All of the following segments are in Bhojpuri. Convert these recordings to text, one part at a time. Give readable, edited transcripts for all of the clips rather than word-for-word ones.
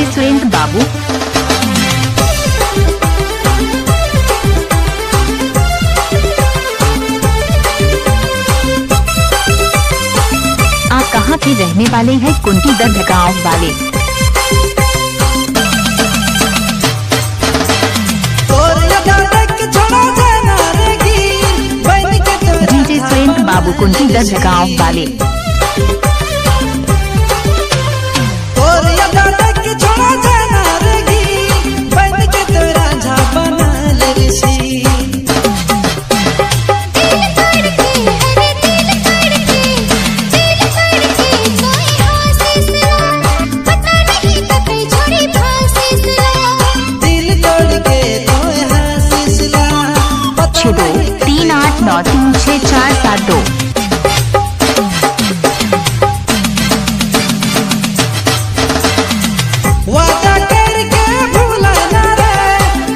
डीजे सुरेंद्र बाबू। आप कहाँ के रहने वाले हैं? कुंटी दर्द गाँव वाले। डीजे सुरेंद्र बाबू कुंटी दर्द गाँव वाले। दो 38936472। वादा करके भूला ना रे,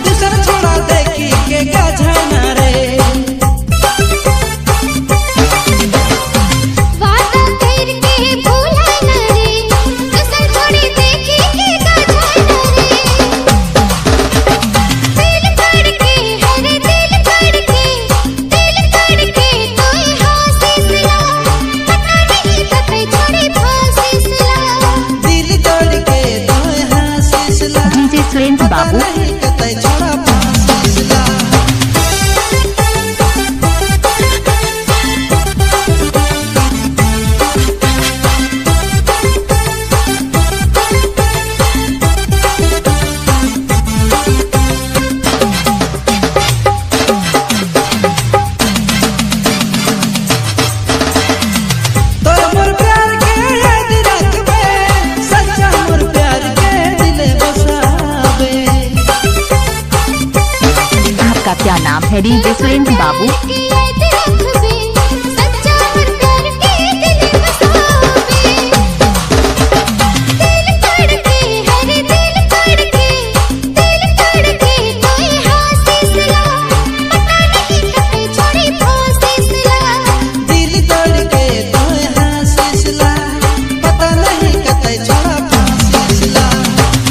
दूसरा छोड़ा देखी के गजाना रे। वादा करके भूला ना रे, दूसरा छोड़ी देखी के गजाना रे। दिल करके हरे दिल करके तोय हासिसला, पता नहीं कते छोड़ी फासिसला। दिल तोड़ के तोय हासिसला, डीजे सुरेंद्र बाबू। नहीं कते छोड़ा फासिसला। तोर मोर प्यार के याद रखबे, सच्चा मोर प्यार के दिल बसाबे। आपका क्या नाम है? डीजे सुरेंद्र बाबू। के याद रखबे, सच्चा मन करके दिल बसावे। दिल करके हरे दिल करके तोय हासिसला, पता नहीं कते छोड़ी फासिसला। दिल तोड़ के तोय हासिसला, पता नहीं कते छोड़ा फासिसला।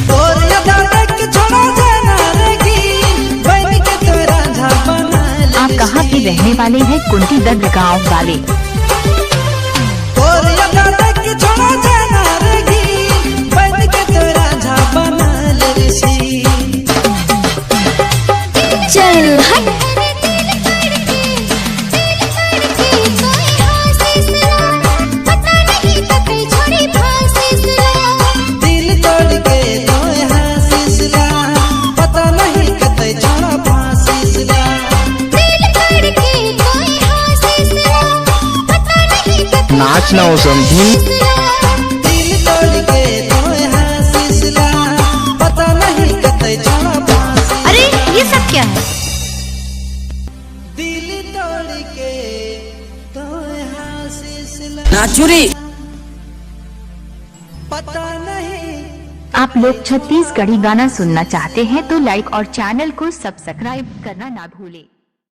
तोर यादा देख छोड़ा जाना रेगी, बन के तोरा झा बना ले। आप कहाँ के रहने वाले हैं? कुंटी दर्द गाँव वाले। तोर यादा देख छोड़ा जाना रेगी, बन के तोरा झा बना ले ऋषि। चल हट हरे दिल करके तोय हासिसला, पता नहीं कते छोड़ी फासिसला। दिल तोड़ के तोय हासिसला, पता नहीं कते छोड़ा फासिसला। दिल करके तोय हासिसला, पता नहीं कते नाच ना हो समझी। दिल तोड़ के तोय हासिसला, पता नहीं कते छोड़ा फासिसला। अरे ये सब क्या है? दिल तोड़ के तोय हासिसला, नाचुरी। पता नहीं। आप लोग छत्तीसगढ़ी गाना सुनना चाहते हैं तो लाइक और चैनल को सब्सक्राइब करना ना भूलें।